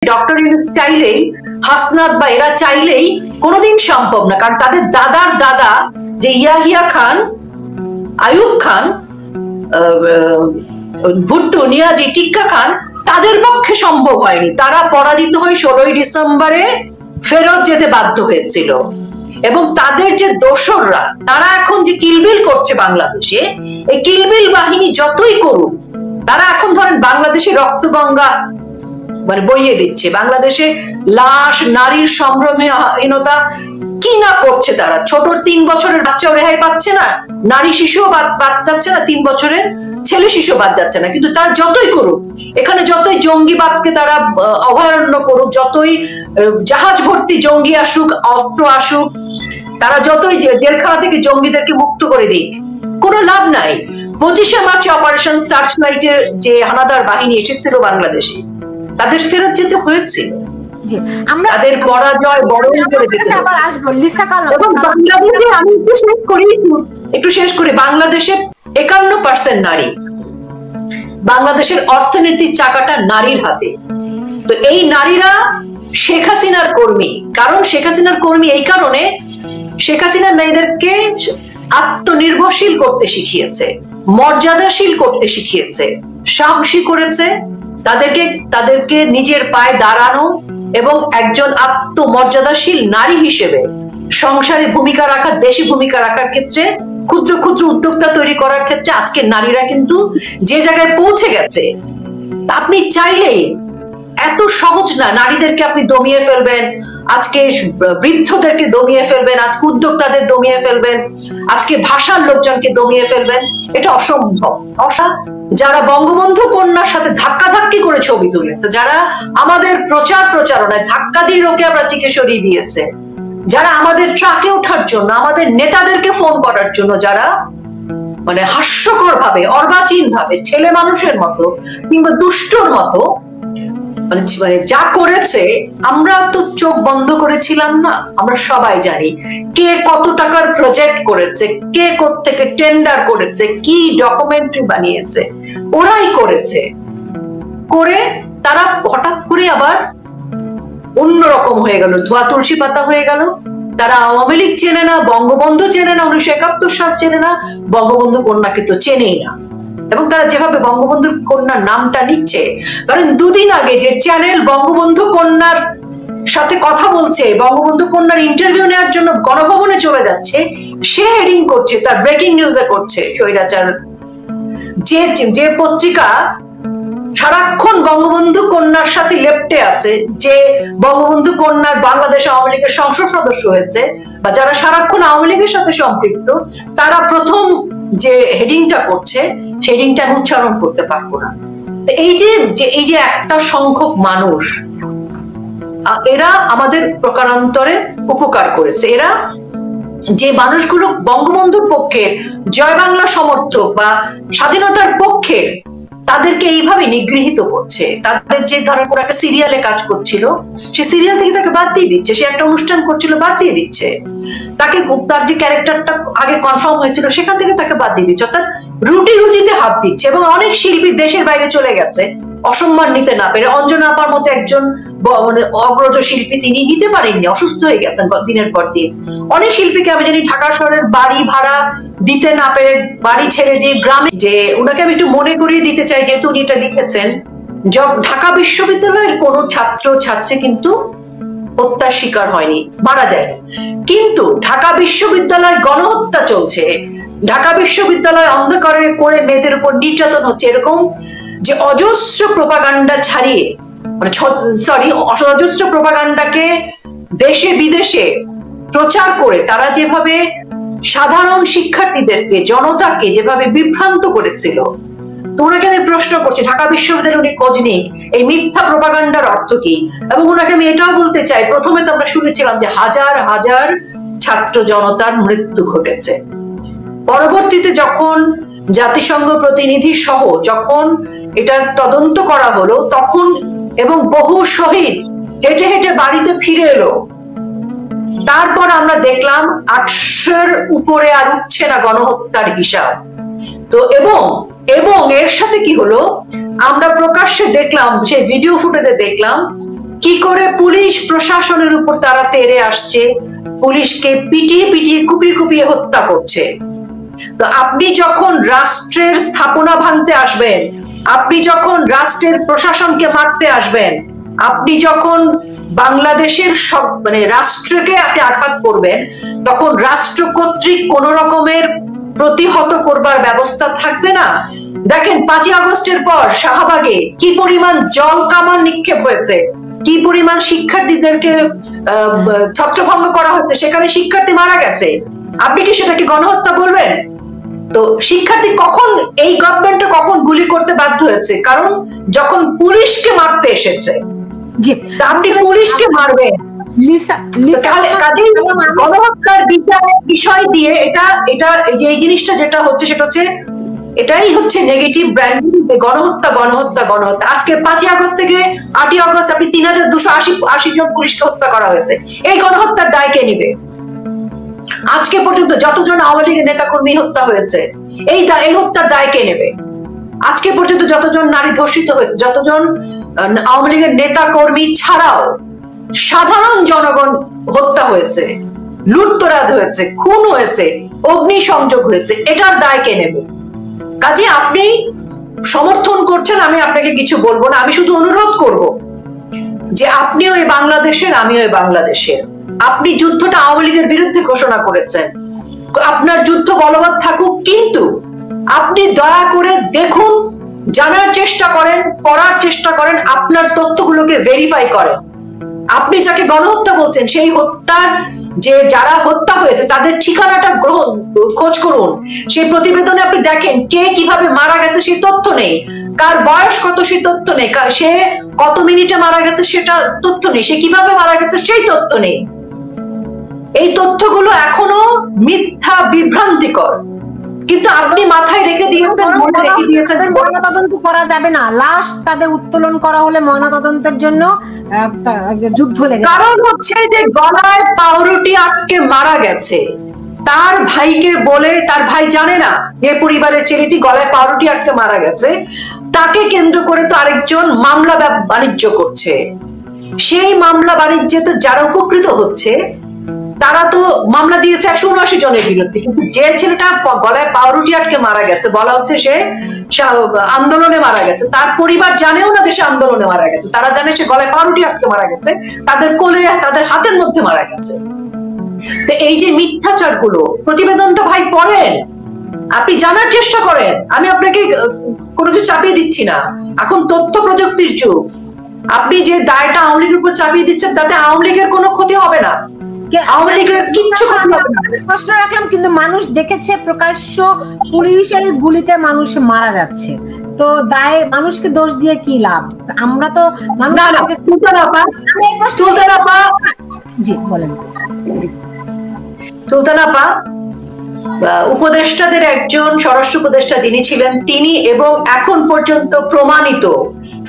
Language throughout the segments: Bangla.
ডক্টর চাইলেই, হাসনাত বা এরা চাইলেই কোনোদিন সম্ভব না, কারণ তাদের দাদার দাদা যে ইয়াহিয়া খান, আয়ুব খান, ভুট্টো, নিয়াজি, টিক্কা খান, তাদের পক্ষে সম্ভব হয়নি। তারা পরাজিত হয়ে 16ই ডিসেম্বরে ফেরত যেতে বাধ্য হয়েছিল। এবং তাদের যে দোসররা, তারা এখন যে কিলবিল করছে বাংলাদেশে, এই কিলবিল বাহিনী যতই করুক, তারা এখন ধরেন বাংলাদেশে রক্তগঙ্গা মানে বইয়ে দিচ্ছে, বাংলাদেশে লাশ, নারীর সম্ভ্রমহীনতা কি না করছে তারা। ছোট 3 বছরের বাচ্চাও রেহাই পাচ্ছে না, নারী শিশুও বাদ যাচ্ছে না, 3 বছরের ছেলে শিশু বাদ যাচ্ছে না। কিন্তু তারা যতই করুক, এখানে যতই জঙ্গিবাদকে তারা অভয়ারণ্য করুক, যতই জাহাজ ভর্তি জঙ্গি আসুক, অস্ত্র আসুক, তারা যতই জেলখানা থেকে জঙ্গিদেরকে মুক্ত করে দিক, কোনো লাভ নাই। 25শে মার্চে অপারেশন সার্চলাইটের যে হানাদার বাহিনী এসেছিল বাংলাদেশে, তাদের ফেরত যেতে হয়েছিল। তাদের পরাজয় বরণ করে দিতে হবে। এবং বাংলাদেশে আমি একটু শেষ করি, বাংলাদেশে 51% নারী, বাংলাদেশের অর্থনীতির চাকাটা নারীর হাতে। তো এই নারীরা শেখ হাসিনার কর্মী। কারণ শেখ হাসিনার কর্মী এই কারণে, শেখ হাসিনা মেয়েদেরকে আত্মনির্ভরশীল করতে শিখিয়েছে, মর্যাদাশীল করতে শিখিয়েছে, সাহসী করেছে, তাদেরকে নিজের পায়ে দাঁড়ানো এবং একজন আত্মমর্যাদাশীল নারী হিসেবে সংসারে ভূমিকা রাখা, দেশে ভূমিকা রাখার ক্ষেত্রে, ক্ষুদ্র ক্ষুদ্র উদ্যোক্তা তৈরি করার ক্ষেত্রে আজকে নারীরা কিন্তু যে জায়গায় পৌঁছে গেছে, আপনি চাইলেই এত সহজ না নারীদেরকে আপনি দমিয়ে ফেলবেন, আজকে বৃদ্ধদেরকে দমিয়ে ফেলবেন, আজকে উদ্যোক্তাদের দমিয়ে ফেলবেন, আজকে ভাষার লোকজনকে দমিয়ে ফেলবেন, এটা অসম্ভব। যারা বঙ্গবন্ধু কন্যার সাথে ধাক্কাধাক্কি করে ছবি তুলেছে, যারা আমাদের প্রচারণায় ধাক্কা দিয়ে ওকে আমরা চিকে সরিয়ে দিয়েছে, যারা আমাদের ট্রাকে ওঠার জন্য, আমাদের নেতাদেরকে ফোন করার জন্য, যারা মানে হাস্যকর ভাবে, অর্বাচীন ভাবে, ছেলে মানুষের মতো কিংবা দুষ্টর মতো মানে যা করেছে, আমরা তো চোখ বন্ধ করেছিলাম না। আমরা সবাই জানি কে কত টাকার প্রজেক্ট করেছে, কে কোত্থেকে টেন্ডার করেছে, কি ডকুমেন্টারি বানিয়েছে, ওরাই করেছে। করে তারা হঠাৎ করে আবার অন্যরকম হয়ে গেল, ধোয়া তুলসী পাতা হয়ে গেল। তারা আওয়ামী লীগ চেনে না, বঙ্গবন্ধু চেনে না, 1971 সাল চেনে না, বঙ্গবন্ধু কন্যাকে তো চেনেই না। এবং তারা যেভাবে বঙ্গবন্ধুর কন্যার নামটা নিচ্ছে, কারণ 2 দিন আগে যে চ্যানেল বঙ্গবন্ধু কন্যার সাথে কথা বলছে, বঙ্গবন্ধু কন্যার ইন্টারভিউ নেওয়ার জন্য গণভবনে চলে যাচ্ছে, সে হেডিং করছে, তার ব্রেকিং নিউজে করছে স্বৈরাচার। যে পত্রিকা সারাক্ষণ বঙ্গবন্ধু কন্যার সাথে লেপ্টে আছে, যে বঙ্গবন্ধু কন্যার বাংলাদেশ আওয়ামী লীগের সংসদ সদস্য হয়েছে, বা যারা সারাক্ষণ আওয়ামী লীগের সাথে সম্পৃক্ত, তারা প্রথম যে হেডিংটা করছে, সেই হেডিংটা আমি উচ্চারণ করতে পারবো না। তো এই যে একটা সংখ্যক মানুষ, এরা আমাদের প্রকারান্তরে উপকার করেছে। এরা যে মানুষগুলো বঙ্গবন্ধুর পক্ষে, জয় বাংলা সমর্থক বা স্বাধীনতার পক্ষে, তাদেরকে এইভাবে নিগৃহীত করছে। তাদের যে ধরার পর একটা সিরিয়ালে কাজ করছিল, সে সিরিয়াল থেকে তাকে বাদ দিয়ে দিচ্ছে, সে একটা অনুষ্ঠান করছিল, বাদ দিয়ে দিচ্ছে তাকে, তার যে ক্যারেক্টারটা আগে কনফার্ম হয়েছিল সেখান থেকে তাকে বাদ দিয়ে দিচ্ছে। অর্থাৎ রুটি রুজিতে হাত দিচ্ছে। এবং অনেক শিল্পী দেশের বাইরে চলে গেছে অসম্মান নিতে না পেরে। অঞ্জনা আপার মতো একজন অগ্রজ শিল্পী, তিনি নিতে পারেননি, অসুস্থ হয়ে গেছেন দিনের পর দিন। অনেক শিল্পীকে আমি জানি ঢাকা শহরের বাড়ি ভাড়া দিতে না পেরে বাড়ি ছেড়ে দিয়ে গ্রামে, যে ওনাকে আমি একটু মনে করিয়ে দিতে চাই, যেহেতু উনি এটা লিখেছেন, ঢাকা বিশ্ববিদ্যালয়ের কোন ছাত্র ছাত্রী কিন্তু হত্যার শিকার হয়নি, মারা যায়নি, কিন্তু ঢাকা বিশ্ববিদ্যালয় গণহত্যা চলছে, ঢাকা বিশ্ববিদ্যালয় অন্ধকারে করে মেয়েদের উপর নির্যাতন হচ্ছে, এরকম যে অজস্র প্রপাগান্ডা ছাড়িয়ে, অজস্র প্রপাগান্ডাকে দেশে বিদেশে প্রচার করে তারা যেভাবে সাধারণ শিক্ষার্থীদেরকে, জনতাকে যেভাবে বিভ্রান্ত করেছিল, তো ওনাকে আমি প্রশ্ন করছি, ঢাকা বিশ্ববিদ্যালয়ে উনি খোঁজ নিক এই মিথ্যা প্রপাগান্ডার অর্থ কি। এবং ওনাকে আমি এটাও বলতে চাই, প্রথমে তো আমরা শুনেছিলাম যে হাজার হাজার ছাত্র জনতার মৃত্যু ঘটেছে, পরবর্তীতে যখন জাতিসংঘ প্রতিনিধি সহ যখন এটার তদন্ত করা হলো, তখন এবং বহু শহীদ হেঁটে হেঁটে বাড়িতে ফিরে এলো, তারপর আমরা দেখলাম 800-র উপরে আর উঠছে না গণহত্যার হিসাব। তো এবং এর সাথে কি হলো, আমরা প্রকাশ্যে দেখলাম, সেই ভিডিও ফুটেজে দেখলাম কি করে পুলিশ প্রশাসনের উপর তারা তেড়ে আসছে, পুলিশকে পিটিয়ে পিটিয়ে কুপিয়ে কুপিয়ে হত্যা করছে। তো আপনি যখন রাষ্ট্রের স্থাপনা ভাঙতে আসবেন, আপনি যখন রাষ্ট্রের প্রশাসনকে মারতে আসবেন, আপনি যখন বাংলাদেশের সব মানে রাষ্ট্রকে আপনি আঘাত করবেন, তখন রাষ্ট্র কর্তৃক কোন রকমের প্রতিহত করবার ব্যবস্থা থাকবে না। দেখেন 5ই আগস্টের পর শাহবাগে কি পরিমাণ জল কামান নিক্ষেপ হয়েছে, কি পরিমাণ শিক্ষার্থীদেরকে ছত্রভঙ্গ করা হচ্ছে, সেখানে শিক্ষার্থী মারা গেছে। আপনি কি সেটাকে গণহত্যা বলবেন? তো শিক্ষার্থী কখন এই গভর্নমেন্ট কখন গুলি করতে বাধ্য হয়েছে? কারণ যখন পুলিশকে মারতে এসেছে। আপনি পুলিশকে মারবেন, গণহত্যার বিষয় দিয়ে এটা এটা যে এই জিনিসটা যেটা হচ্ছে সেটা হচ্ছে এটাই হচ্ছে নেগেটিভ ব্র্যান্ডিং, গণহত্যা গণহত্যা গণহত্যা। আজকে 5ই আগস্ট থেকে 8ই আগস্ট আপনি 3280 জন পুলিশকে হত্যা করা হয়েছে। এই গণহত্যার দায় কে নিবে? আজকে পর্যন্ত যতজন আওয়ামী লীগের নেতাকর্মী হত্যা হয়েছে, এই হত্যার দায় কে নেবে? আজকে পর্যন্ত যতজন নারী ধর্ষিত হয়েছে, যতজন আওয়ামী লীগের নেতাকর্মী ছাড়াও সাধারণ জনগণ হত্যা হয়েছে, লুটতরাজ হয়েছে, খুন হয়েছে, অগ্নিসংযোগ হয়েছে, এটার দায় কে নেবে? কাজে আপনি সমর্থন করছেন, আমি আপনাকে কিছু বলবো না, আমি শুধু অনুরোধ করব যে আপনিও এই বাংলাদেশের, আমিও এই বাংলাদেশের। আপনি যুদ্ধটা আওয়ামী লীগের বিরুদ্ধে ঘোষণা করেছেন, আপনার যুদ্ধ বলবৎ থাকুক, কিন্তু আপনি দয়া করে দেখুন, জানার চেষ্টা করেন, পড়ার চেষ্টা করেন, আপনার তথ্যগুলোকে ভেরিফাই করেন। আপনি যাকে গণহত্যা বলছেন সেই হত্যার যে যারা হত্যা হয়েছে তাদের ঠিকানাটা খোঁজ করুন। সেই প্রতিবেদনে আপনি দেখেন কে কিভাবে মারা গেছে সেই তথ্য নেই, কার বয়স কত সেই তথ্য নেই, সে কত মিনিটে মারা গেছে সেটা তথ্য নেই, সে কিভাবে মারা গেছে সেই তথ্য নেই। এই তথ্যগুলো এখনো মিথ্যা, বিভ্রান্তিকর, কিন্তু আপনি মাথায় রেখে দিয়েছেন, মনে রেখে দিয়েছেন। ময়নাতদন্ত করা যাবে না, লাশ তাদের উত্তোলন করা হলে ময়নাতদন্তের জন্য যুদ্ধ লেগে। কারণ হচ্ছে যে গলায় পাউরুটি আটকে মারা গেছে, তার ভাইকে বলে, তার ভাই জানে না যে পরিবারের ছেলেটি গলায় পাউরুটি আটকে মারা গেছে, তাকে কেন্দ্র করে তো আরেকজন মামলা বাণিজ্য করছে। সেই মামলা বাণিজ্যে তো যারা উপকৃত হচ্ছে তারা তো মামলা দিয়েছে 179 জনের বিরুদ্ধে, কিন্তু যে ছেলেটা গলায় পাউরুটি আটকে মারা গেছে বলা হচ্ছে সে আন্দোলনে মারা গেছে, তার পরিবার জানেও না যে সে আন্দোলনে মারা গেছে, তারা জানে সে গলায় পাউরুটি আটকে মারা গেছে, তাদের কোলে তাদের হাতের মধ্যে মারা গেছে। তো এই যে মিথ্যাচার গুলো, প্রতিবেদনটা ভাই পড়েন, আপনি জানার চেষ্টা করেন, আমি আপনাকে কোনো কিছু চাপিয়ে দিচ্ছি না। এখন তথ্য প্রযুক্তির যুগ, আপনি যে দায়টা আওয়ামী লীগের উপর চাপিয়ে দিচ্ছেন তাতে আওয়ামী লীগের কোনো ক্ষতি হবে না, আওয়ামী লীগের কিচ্ছু ক্ষতি হবে না। প্রশ্ন রাখলাম, কিন্তু মানুষ দেখেছে প্রকাশ্য পুলিশের গুলিতে মানুষ মারা যাচ্ছে, তো দায় মানুষকে দোষ দিয়ে কি লাভ? আমরা তো জি বলেন। সুলতান আপা উপদেষ্টাদের একজন, স্বরাষ্ট্র উপদেষ্টা যিনি ছিলেন তিনি, এবং এখন পর্যন্ত প্রমাণিত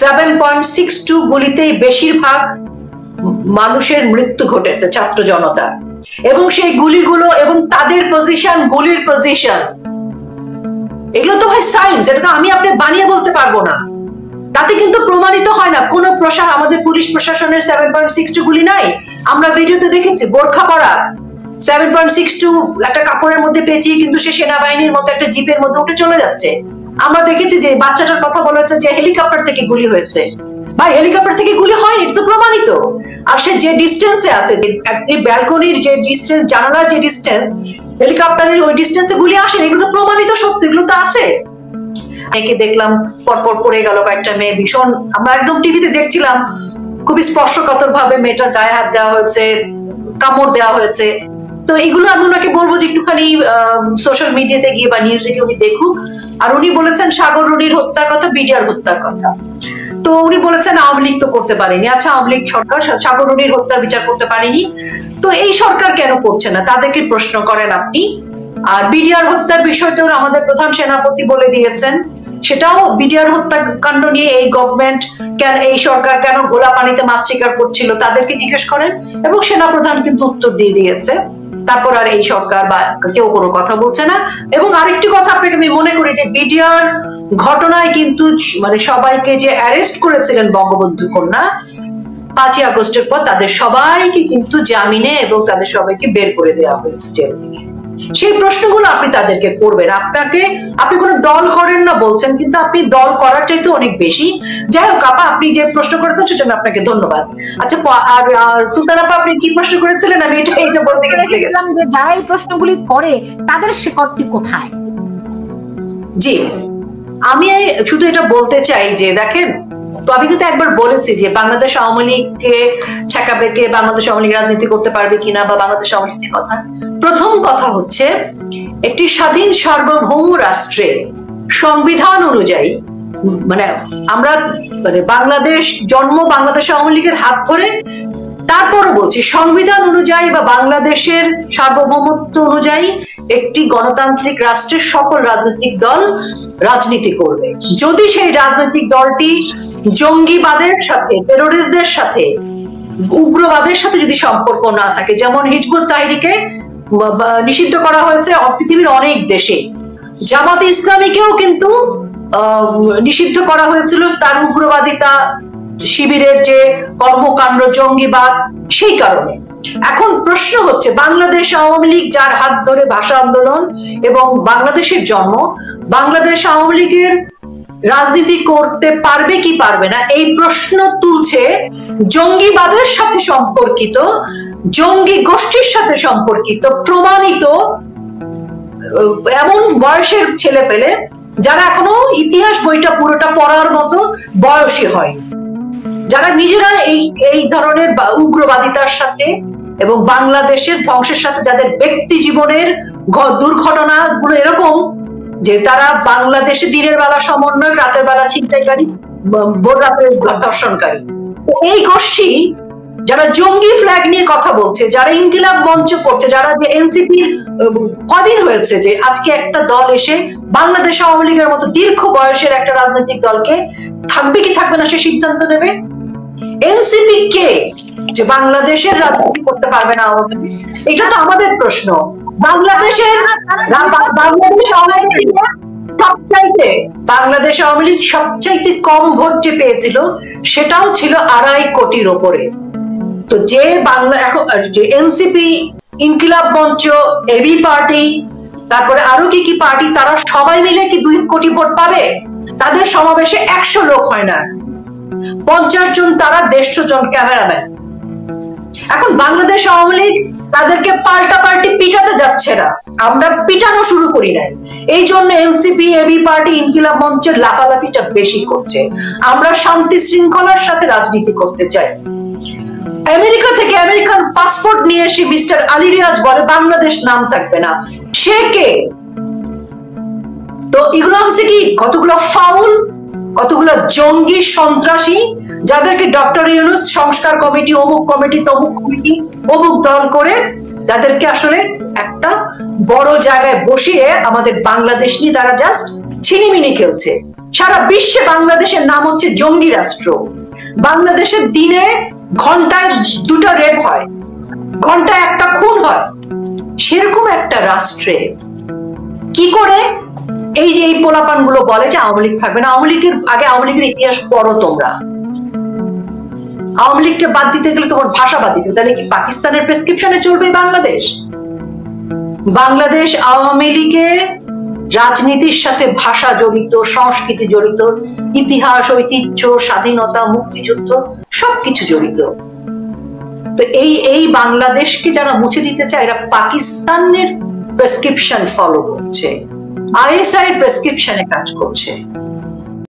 7.62 গুলিতেই বেশিরভাগ মানুষের মৃত্যু ঘটেছে, ছাত্র জনতা, এবং সেই গুলিগুলো এবং তাদের পজিশন, গুলির পজিশন, এগুলো তো ভাই সায়েন্স, এটা আমি আপনি বানিয়ে বলতে পারবো না। তাতে কিন্তু প্রমাণিত হয় না কোন আমাদের পুলিশ প্রশাসনের 7.62 গুলি নাই। আমরা ভিডিওতে দেখেছি বোরখা পরা 7.62 একটা কাপড়ের মধ্যে পেঁচিয়ে কিন্তু সে সেনাবাহিনীর মতো একটা জিপের মধ্যে উঠে চলে যাচ্ছে। আমরা দেখেছি যে বাচ্চাটার কথা বলা হচ্ছে যে হেলিকপ্টার থেকে গুলি হয়েছে, ভাই হেলিকপ্টার থেকে গুলি হয়নি, এটা তো প্রমাণিত। আর সে যে ডিস্টেন্সে আছে, ব্যালকনির যে ডিস্টেন্স, জানালার যে ডিস্টেন্স, হেলিকপ্টারের ওই ডিস্টেন্সে গুলি আসেনি, এগুলো প্রমাণিত সত্য, এগুলো তো আছে। মেয়েকে দেখলাম পরপর পড়ে গেল কয়েকটা মেয়ে, ভীষণ, আমরা একদম টিভিতে দেখছিলাম, খুবই স্পর্শকাতর ভাবে মেয়েটার গায়ে হাত দেওয়া হয়েছে, কামড় দেওয়া হয়েছে। তো এগুলো আমি ওনাকে বলবো যে একটুখানি সোশ্যাল মিডিয়াতে গিয়ে বা নিউজে গিয়ে উনি দেখুক। আর উনি বলেছেন সাগর রুনির হত্যার কথা, বিডিআর হত্যার কথা, তো উনি বলেছেন আওয়ামী লীগ তো করতে পারেনি। আচ্ছা, আওয়ামী লীগ সরকার সাগর রুনির হত্যার বিচার করতে পারেনি, তো এই সরকার কেন করছে না, তাদেরকে প্রশ্ন করেন আপনি। আর বিডিআর হত্যার বিষয়টাও আমাদের প্রধান সেনাপতি বলে দিয়েছেন, সেটাও বিডিআর হত্যাকাণ্ড নিয়ে এই গভর্নমেন্ট কেন, এই সরকার কেন গোলা পানিতে মাছ শিকার করছিল তাদেরকে জিজ্ঞেস করেন, এবং সেনাপ্রধান কিন্তু উত্তর দিয়ে দিয়েছে। তারপর আর এই সরকার বা কেউ কোনো কথা বলছে না। এবং আরেকটি কথা আপনাকে আমি মনে করি যে বিডিআর ঘটনায় কিন্তু মানে সবাইকে যে অ্যারেস্ট করেছিলেন বঙ্গবন্ধু কন্যা, 5ই আগস্টের পর তাদের সবাইকে কিন্তু জামিনে এবং তাদের সবাইকে বের করে দেওয়া হয়েছে জেল থেকে। সেই প্রশ্নগুলো আপনি তাদেরকে করবেন। আপনি কোনো দল করেন না বলছেন, কিন্তু আপনি দল করার চাইতে অনেক বেশি। যাই হোক আপা, আপনি যে প্রশ্ন করেছেন সেজন্য আপনাকে ধন্যবাদ। আচ্ছা, আর সুলতান আপা, আপনি কি প্রশ্ন করেছিলেন? আমি এটা বলতে গেছিলাম যে যারা এই প্রশ্নগুলি করে তাদের শিকড়টি কোথায়। জি, আমি শুধু এটা বলতে চাই যে দেখেন, তো আমি কিন্তু একবার বলেছি যে বাংলাদেশ আওয়ামী লীগকে ঠেকাবে কে, বাংলাদেশ আওয়ামী লীগ রাজনীতি করতে পারবে কিনা, বা বাংলাদেশ আওয়ামী লীগের কথা। প্রথম কথা হচ্ছে, একটি স্বাধীন সার্বভৌম রাষ্ট্রে সংবিধান অনুযায়ী, মানে আমরা বাংলাদেশ জন্ম বাংলাদেশ আওয়ামী লীগের হাত ধরে, তারপরও বলছি সংবিধান অনুযায়ী বা বাংলাদেশের সার্বভৌমত্ব অনুযায়ী একটি গণতান্ত্রিক রাষ্ট্রের সকল রাজনৈতিক দল রাজনীতি করবে। যদি সেই রাজনৈতিক দলটি জঙ্গিবাদের সাথে, টেরোরিস্টদের সাথে, উগ্রবাদের সাথে যদি সম্পর্ক না থাকে, যেমন হিজবুত তাহরিরকে নিষিদ্ধ করা হয়েছে পৃথিবীর অনেক দেশে, জামাতে ইসলামীকেও কিন্তু নিষিদ্ধ করা হয়েছিল তার উগ্রবাদিতা, শিবিরের যে কর্মকাণ্ড, জঙ্গিবাদ, সেই কারণে। এখন প্রশ্ন হচ্ছে, বাংলাদেশ আওয়ামী লীগ যার হাত ধরে ভাষা আন্দোলন এবং বাংলাদেশের জন্ম, বাংলাদেশ আওয়ামী লীগের রাজনীতি করতে পারবে কি পারবে না, এই প্রশ্ন তুলছে জঙ্গিবাদের সাথে সম্পর্কিত, জঙ্গি গোষ্ঠীর সাথে সম্পর্কিত প্রমাণিত এমন বয়সের ছেলে পেলে যারা এখনো ইতিহাস বইটা পুরোটা পড়ার মতো বয়সী হয়, যারা নিজেরা এই ধরনের উগ্রবাদিতার সাথে এবং বাংলাদেশের ধ্বংসের সাথে, যাদের ব্যক্তি জীবনের দুর্ঘটনাগুলো এরকম যে তারা বাংলাদেশে দিনের বেলা সমন্বয়, রাতের বেলা ছিনতাইকারী, ভোর রাতের ধর্ষণকারী, এই গোষ্ঠী যারা জঙ্গি ফ্ল্যাগ নিয়ে কথা বলছে, যারা ইনকিলাব মঞ্চ করছে, যারা যে এনসিপির কদিন হয়েছে যে আজকে একটা দল এসে বাংলাদেশ আওয়ামী লীগের মতো দীর্ঘ বয়সের একটা রাজনৈতিক দলকে থাকবে কি থাকবে না সে সিদ্ধান্ত নেবে। এনসিপি কে যে বাংলাদেশের রাজনীতি করতে পারবে না আওয়ামী লীগ? এটা তো আমাদের প্রশ্ন। বাংলাদেশ আওয়ামী লীগ সবচাইতে কম ভোট যে পেয়েছিল সেটাও ছিল 2.5 কোটির ওপরে। তো যে যে এনসিপি, ইনকিলাব মঞ্চ, এবি পার্টি, তারপরে আরো কি কি পার্টি, তারা সবাই মিলে কি 2 কোটি ভোট পাবে? তাদের সমাবেশে 100 লোক হয় না, 50 জন তারা, 150 জন ক্যামেরাম্যান। এখন বাংলাদেশ আওয়ামী লীগ তাদেরকে পাল্টাপাল্টি পিটাতে যাচ্ছে না, আমরা পিটানো শুরু করি নাই, এই জন্য এনসিপি, এবি পার্টি, ইনকিলাব মঞ্চের লাফালাফিটা বেশি করছে। আমরা শান্তি শৃঙ্খলার সাথে রাজনীতি করতে চাই। আমেরিকা থেকে আমেরিকান পাসপোর্ট নিয়ে এসে মিস্টার আলী রিয়াজ বলে বাংলাদেশ নাম থাকবে না, সে কে? তো এগুলো হচ্ছে কি কতগুলো ফাউল, কতগুলো জঙ্গি সন্ত্রাসী, যাদেরকে ডক্টর ইউনূস সংস্কার কমিটি, অমুক কমিটি, তমুক কমিটি, অমুক দল করে যাদেরকে আসলে একটা বড় জায়গায় বসিয়ে আমাদের বাংলাদেশ নিয়ে তারা জাস্ট ছিনিমিনি খেলছে। সারা বিশ্বে বাংলাদেশের নাম হচ্ছে জঙ্গি রাষ্ট্র। বাংলাদেশের দিনে ঘন্টায় 2টা রেপ হয়, ঘন্টায় 1টা খুন হয়। সেরকম একটা রাষ্ট্রে কি করে এই যে এই পোলাপান গুলো বলে যে আওয়ামী লীগ থাকবে না? আওয়ামী লীগের ইতিহাস পড়ো তোমরা। আওয়ামী লীগকে বাদ দিতে গেলে তোমার ভাষা বাদ দিতে, তাহলে কি পাকিস্তানের প্রেসক্রিপশনে চলবে বাংলাদেশ? বাংলাদেশ আওয়ামী লীগে রাজনীতির সাথে ভাষা জড়িত, সংস্কৃতি জড়িত, ইতিহাস, ঐতিহ্য, স্বাধীনতা, মুক্তিযুদ্ধ সবকিছু জড়িত। তো এই বাংলাদেশকে যারা মুছে দিতে চায়, এরা পাকিস্তানের প্রেসক্রিপশন ফলো করছে, আইএসআই এর প্রেসক্রিপশনে কাজ করছে।